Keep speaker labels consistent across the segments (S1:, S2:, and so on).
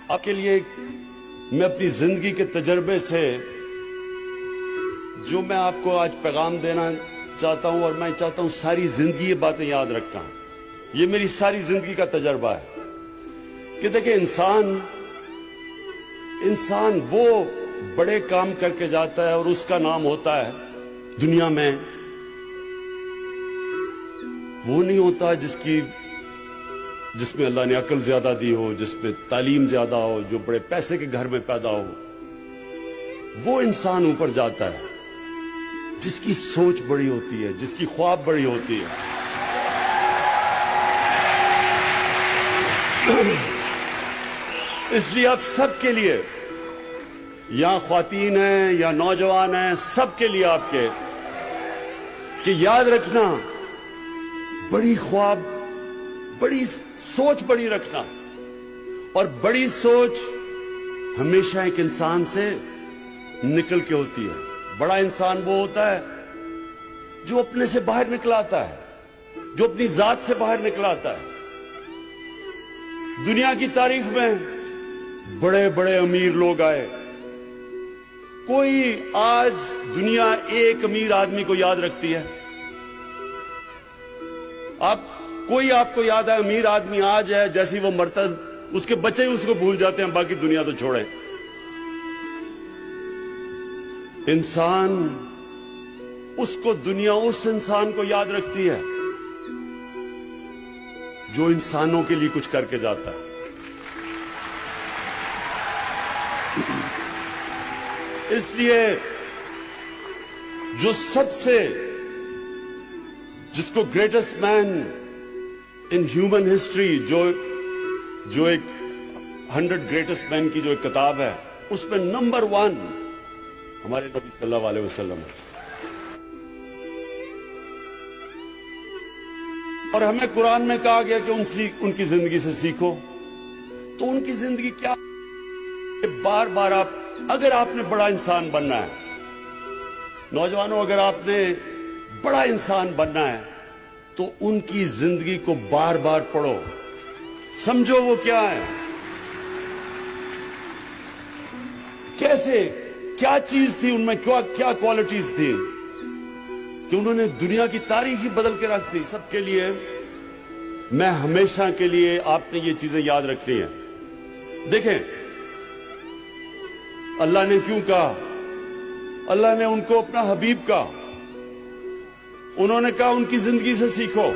S1: آپ کے لیے میں اپنی زندگی کے تجربے سے جو میں آپ کو آج پیغام دینا چاہتا ہوں، اور میں چاہتا ہوں ساری زندگی یہ باتیں یاد رکھنا. یہ میری ساری زندگی کا تجربہ ہے کہ دیکھیں انسان وہ بڑے کام کر کے جاتا ہے اور اس کا نام ہوتا ہے دنیا میں، وہ نہیں ہوتا جس میں اللہ نے عقل زیادہ دی ہو، جس میں تعلیم زیادہ ہو، جو بڑے پیسے کے گھر میں پیدا ہو. وہ انسان اوپر جاتا ہے جس کی سوچ بڑی ہوتی ہے، جس کی خواب بڑی ہوتی ہے. اس لیے آپ سب کے لیے، یا خواتین ہیں یا نوجوان ہیں، سب کے لیے آپ کے کہ یاد رکھنا، بڑی خواب، بڑی سوچ بڑی رکھنا. اور بڑی سوچ ہمیشہ ایک انسان سے نکل کے ہوتی ہے. بڑا انسان وہ ہوتا ہے جو اپنے سے باہر نکل آتا ہے، جو اپنی ذات سے باہر نکل آتا ہے. دنیا کی تاریخ میں بڑے بڑے امیر لوگ آئے. کوئی آج دنیا ایک امیر آدمی کو یاد رکھتی ہے؟ کوئی آپ کو یاد ہے امیر آدمی آج ہے، جیسی وہ مرتا اس کے بچے ہی اس کو بھول جاتے ہیں، باقی دنیا تو چھوڑیں. انسان دنیا اس انسان کو یاد رکھتی ہے جو انسانوں کے لیے کچھ کر کے جاتا ہے. اس لیے جس کو greatest man in human history, جو ایک 100 گریٹسٹ مین کی جو ایک کتاب ہے، اس میں نمبر 1 ہمارے نبی صلی اللہ علیہ وسلم ہے. اور ہمیں قرآن میں کہا گیا کہ ان کی زندگی سے سیکھو. تو ان کی زندگی کیا؟ بار بار اگر آپ نے بڑا انسان بننا ہے، نوجوانوں، اگر آپ نے بڑا انسان بننا ہے تو ان کی زندگی کو بار بار پڑھو، سمجھو وہ کیا ہے، کیسے، کیا چیز تھی ان میں، کیا کوالٹیز تھی کہ انہوں نے دنیا کی تاریخ ہی بدل کے رکھ دی. سب کے لیے میں ہمیشہ کے لیے آپ نے یہ چیزیں یاد رکھنی ہیں. دیکھیں اللہ نے کیوں کہا؟ اللہ نے ان کو اپنا حبیب کہا. انہوں نے کہا ان کی زندگی سے سیکھو.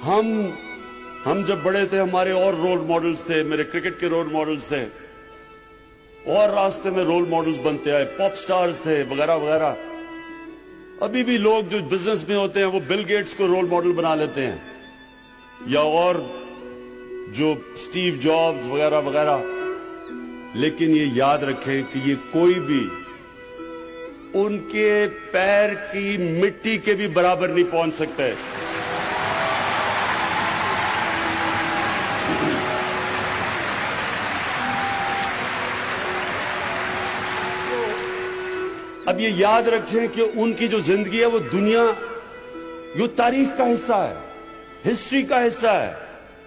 S1: ہم جب بڑے تھے ہمارے اور رول ماڈلز تھے، میرے کرکٹ کے رول ماڈلز تھے، اور راستے میں رول ماڈلز بنتے آئے، پاپ سٹارز تھے وغیرہ وغیرہ. ابھی بھی لوگ جو بزنس میں ہوتے ہیں وہ بل گیٹس کو رول ماڈل بنا لیتے ہیں، یا اور جو سٹیو جابز وغیرہ وغیرہ. لیکن یہ یاد رکھیں کہ یہ کوئی بھی ان کے پیر کی مٹی کے بھی برابر نہیں پہنچ سکتے. اب یہ یاد رکھیں کہ ان کی جو زندگی ہے وہ دنیا، یہ تاریخ کا حصہ ہے، ہسٹری کا حصہ ہے.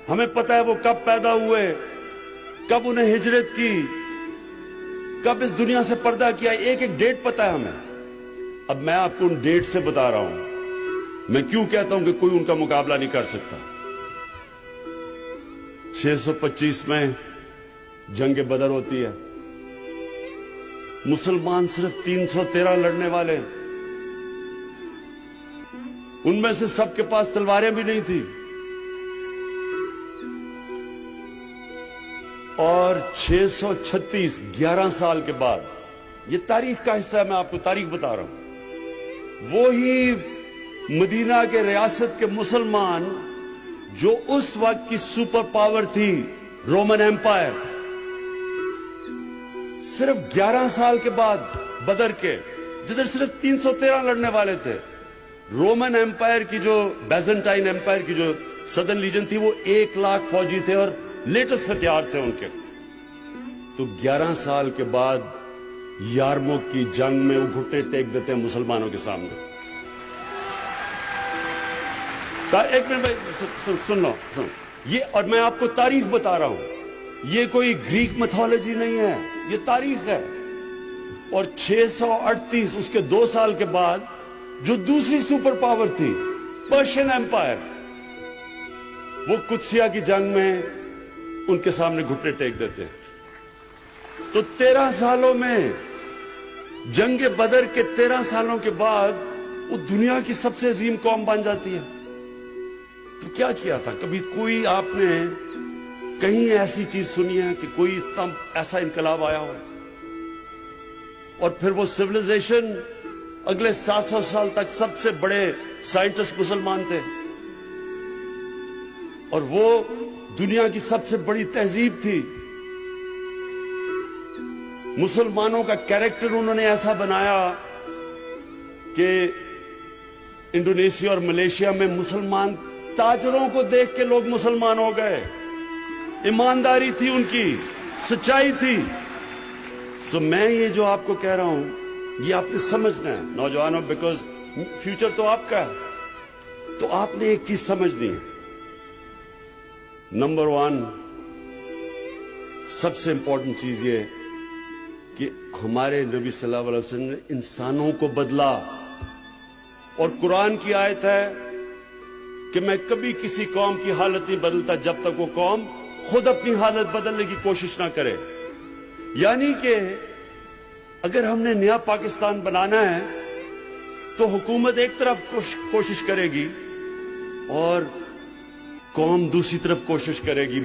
S1: ہمیں پتہ ہے وہ کب پیدا ہوئے، کب انہیں ہجرت کی، کب اس دنیا سے پردہ کیا، ایک ایک ڈیٹ پتہ ہے ہمیں. اب میں آپ کو ان ڈیٹ سے بتا رہا ہوں. میں کیوں کہتا ہوں کہ کوئی ان کا مقابلہ نہیں کر سکتا. 625 میں جنگ بدر ہوتی ہے. مسلمان صرف 313 لڑنے والے، ان میں سے سب کے پاس تلواریں بھی نہیں تھی. اور 636 11 سال کے بعد، یہ تاریخ کا حصہ ہے، میں آپ کو تاریخ بتا رہا ہوں، وہی مدینہ کے ریاست کے مسلمان جو اس وقت کی سپر پاور تھی، رومن ایمپائر، صرف 11 سال کے بعد بدر کے، جدھر صرف 313 لڑنے والے تھے، رومن ایمپائر کی جو بیزنٹائن ایمپائر کی جو سدرن لیجن تھی وہ 1,00,000 فوجی تھے اور لیٹسٹ ہتھیار تھے ان کے. تو 11 سال کے بعد یارموک کی جنگ میں وہ گھٹنے ٹیک دیتے ہیں مسلمانوں کے سامنے. ایک منٹ سن لو، یہ، اور میں آپ کو تاریخ بتا رہا ہوں. یہ کوئی گریک میتھولوجی نہیں ہے، یہ تاریخ ہے۔ اور 638 اس کے 2 سال کے بعد جو دوسری سپر پاور تھی پرشین ایمپائر، وہ قدسیہ کی جنگ میں ان کے سامنے گھٹنے ٹیک دیتے ہیں۔ تو 13 سالوں میں جنگ بدر کے 13 سالوں کے بعد وہ دنیا کی سب سے عظیم قوم بن جاتی ہے۔ تو کیا کیا تھا؟ کبھی کوئی آپ نے کہیں ایسی چیز سنی ہے کہ کوئی ایسا انقلاب آیا ہو؟ اور پھر وہ سیویلائزیشن اگلے 700 سال تک سب سے بڑے سائنٹسٹ مسلمان تھے، اور وہ دنیا کی سب سے بڑی تہذیب تھی۔ مسلمانوں کا کیریکٹر انہوں نے ایسا بنایا کہ انڈونیشیا اور ملیشیا میں مسلمان تاجروں کو دیکھ کے لوگ مسلمان ہو گئے۔ ایمانداری تھی ان کی، سچائی تھی۔ سو میں یہ جو آپ کو کہہ رہا ہوں یہ آپ نے سمجھنا ہے نوجوانوں، بیکاز فیوچر تو آپ کا ہے۔ تو آپ نے ایک چیز سمجھنی ہے، نمبر 1 سب سے امپورٹنٹ چیز یہ کہ ہمارے نبی صلی اللہ علیہ وسلم نے انسانوں کو بدلا، اور قرآن کی آیت ہے کہ میں کبھی کسی قوم کی حالت نہیں بدلتا جب تک وہ قوم خود اپنی حالت بدلنے کی کوشش نہ کرے۔ یعنی کہ اگر ہم نے نیا پاکستان بنانا ہے تو حکومت ایک طرف کوشش کرے گی اور قوم دوسری طرف کوشش کرے گی۔